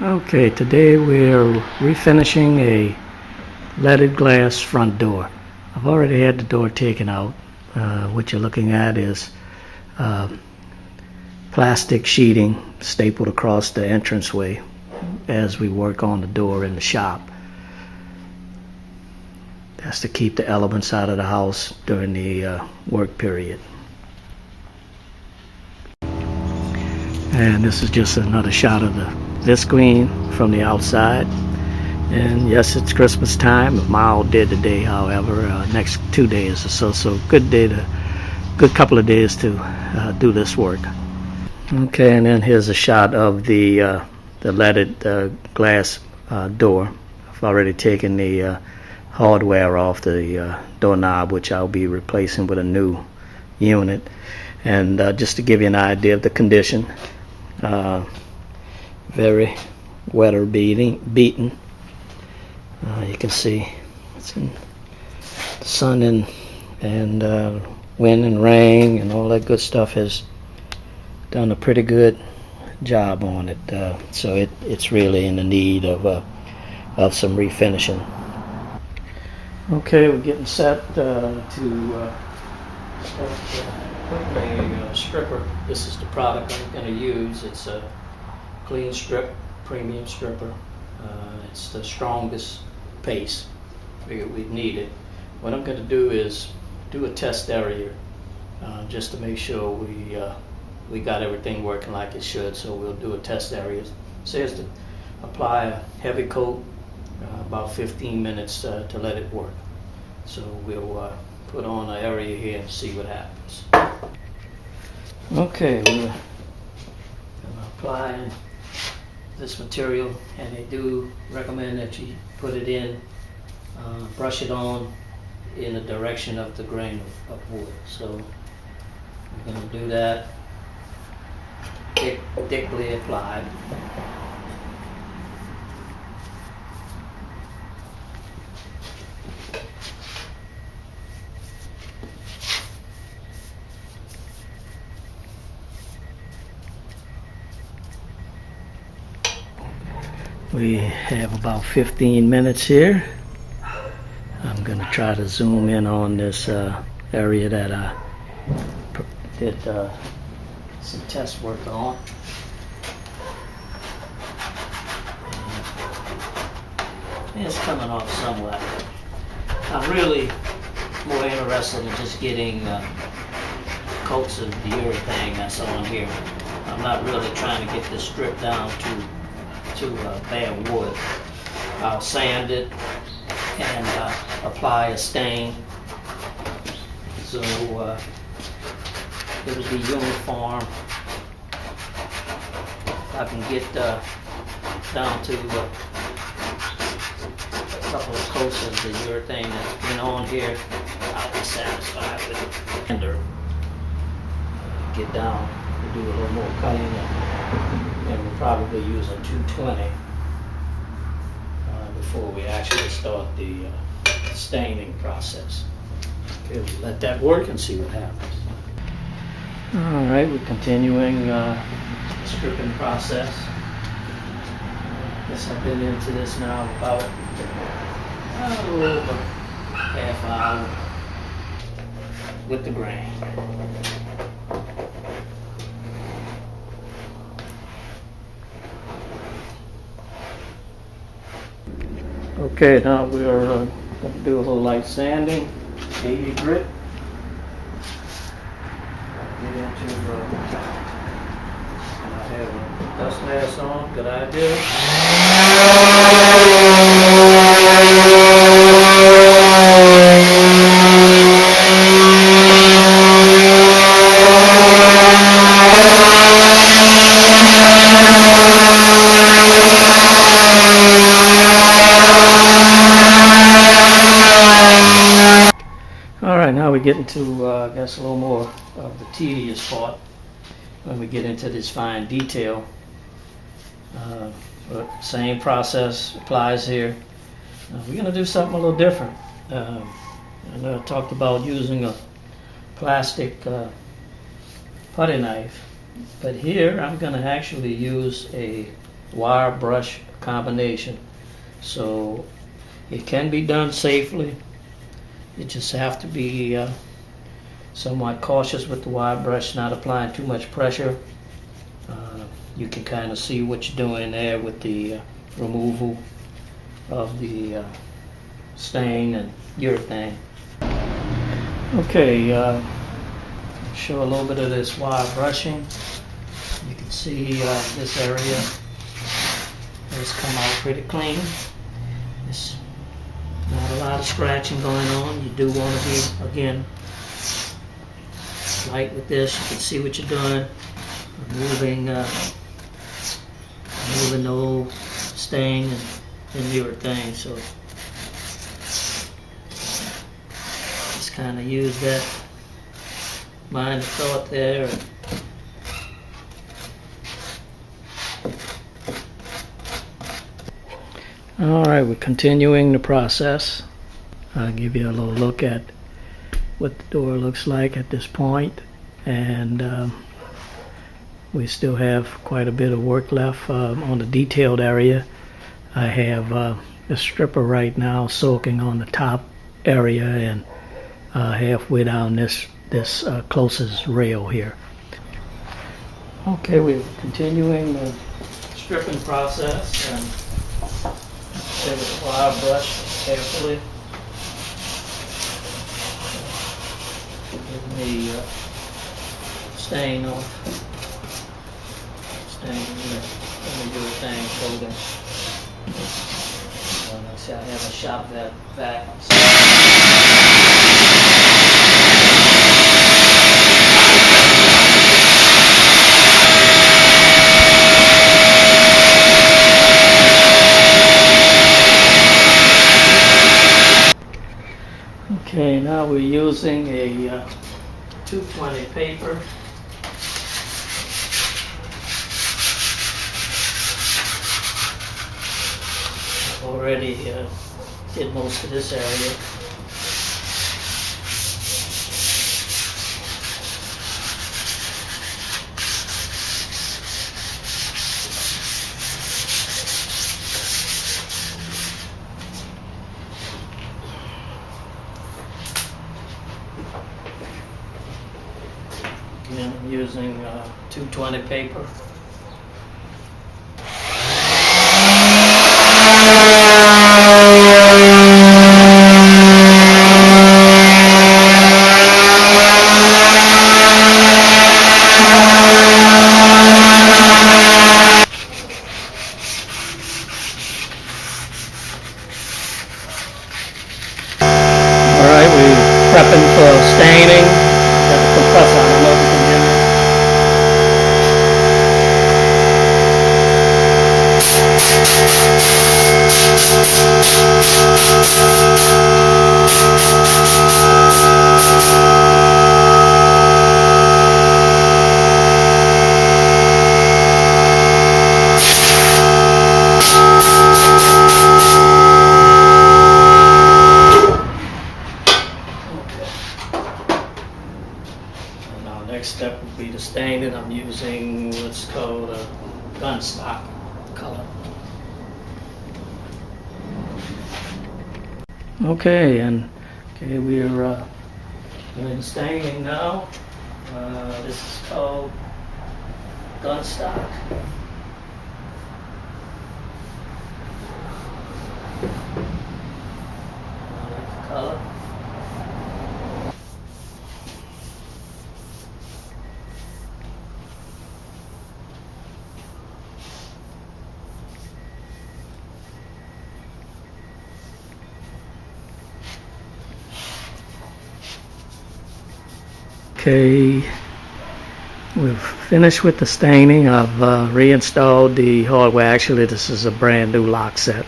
Okay, today we're refinishing a leaded glass front door. I've already had the door taken out. What you're looking at is plastic sheeting stapled across the entranceway as we work on the door in the shop. That's to keep the elements out of the house during the work period. And this is just another shot of the visqueen from the outside. And yes, it's Christmas time, a mild day today, however, next 2 days or so good couple of days to do this work. Okay, and then here's a shot of the leaded glass door. I've already taken the hardware off the doorknob, which I'll be replacing with a new unit. And just to give you an idea of the condition, very weather beaten. You can see it's in the sun and wind and rain and all that good stuff has done a pretty good job on it. So it's really in the need of some refinishing. Okay, we're getting set to start putting a stripper. This is the product I'm going to use. It's a clean strip, premium stripper. It's the strongest paste. Figured we'd need it. What I'm going to do is do a test area just to make sure we got everything working like it should. So we'll do a test area. It says to apply a heavy coat, about 15 minutes to let it work. So we'll put on an area here and see what happens. Okay, we're applying this material, and they do recommend that you put it in, brush it on in the direction of the grain of wood. So we're going to do that, thickly applied. We have about 15 minutes here. I'm going to try to zoom in on this area that I did some test work on. It's coming off somewhat. I'm really more interested in just getting coats of the urethane that's on here. I'm not really trying to get this strip down to bare wood. I'll sand it and apply a stain so it'll be uniform. If I can get down to a couple of coats of the urethane that's been on here, I'll be satisfied with it. And get down and do a little more cutting. And we'll probably use a 220 before we actually start the staining process. Okay, we'll let that work and see what happens. All right, we're continuing the stripping process. I guess I've been into this now about a little over half hour with the grain. Okay, now we're going to do a little light sanding, 80 grit. Get into, I have a dust mask on, good idea. Now we get into, I guess, a little more of the tedious part when we get into this fine detail. But same process applies here. We're going to do something a little different. I know I talked about using a plastic putty knife, but here I'm going to actually use a wire brush combination. So it can be done safely. You just have to be somewhat cautious with the wire brush, not applying too much pressure. You can kind of see what you're doing there with the removal of the stain and urethane. Okay, show a little bit of this wire brushing. You can see this area has come out pretty clean. There's not a lot of scratching going on. You do want to be, again, light with this. You can see what you're doing. Removing the old stain and urethane. So just kind of use that line of thought there. All right, we're continuing the process. I'll give you a little look at what the door looks like at this point, and we still have quite a bit of work left on the detailed area. I have a stripper right now soaking on the top area and halfway down this closest rail here. Okay, we're continuing the stripping process, and take a wire brush carefully. Get the stain off. Stain in the urethane coating. Like I said, I have a shop vac. Okay, now we're using a 220 paper. I've already did most of this area. Again, I'm using 220 paper. Alright, we're prepping for staining. Got the compressor on. I don't know if you can hear me. Next step would be the staining. I'm using what's called a gun stock color. Okay, we're doing staining now. This is called gun stock. I like the color. Okay, we've finished with the staining. I've reinstalled the hardware. Actually, this is a brand new lock set,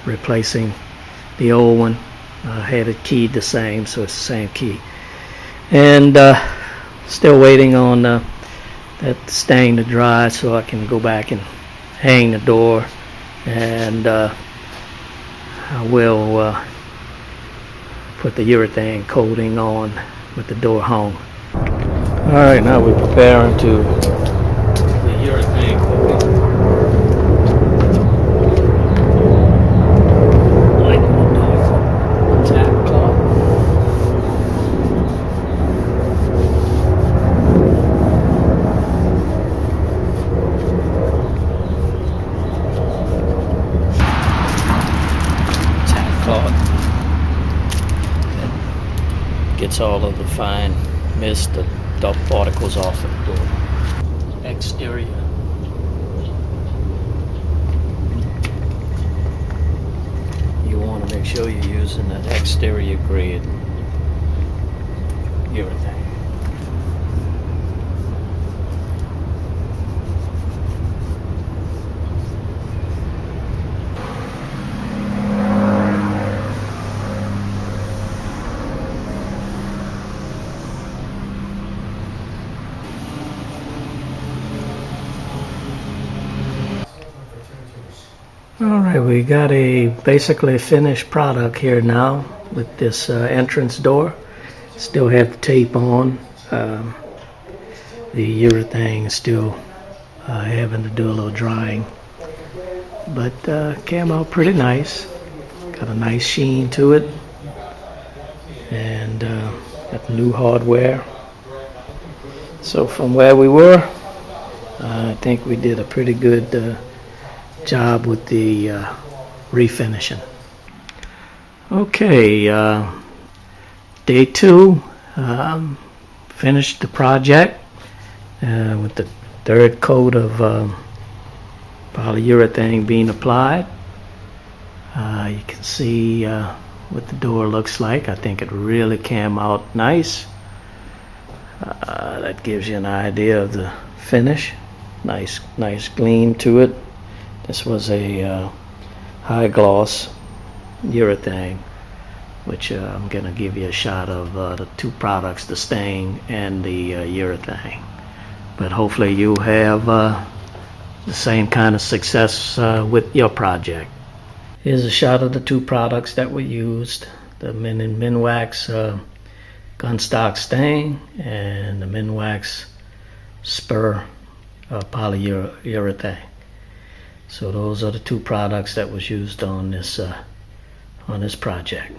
replacing the old one. I had it keyed the same, so it's the same key. And still waiting on that stain to dry so I can go back and hang the door. And I will put the urethane coating on with the door hung. Alright, now we're preparing to the urethane coating. gets all of the fine mist, the dust particles off of the door. Exterior. You want to make sure you're using an exterior grade urethane. Alright, we got a basically finished product here now with this entrance door. Still have the tape on. The urethane is still having to do a little drying, but came out pretty nice. Got a nice sheen to it, and got new hardware. So from where we were, I think we did a pretty good job with the refinishing. Okay, day 2, finished the project with the 3rd coat of polyurethane being applied. You can see what the door looks like. I think it really came out nice. That gives you an idea of the finish. Nice gleam to it. This was a high gloss urethane, which I'm going to give you a shot of the 2 products, the stain and the urethane. But hopefully you have the same kind of success with your project. Here's a shot of the 2 products that were used, the Minwax Gunstock Stain and the Minwax Spur polyurethane. So those are the 2 products that was used on this project.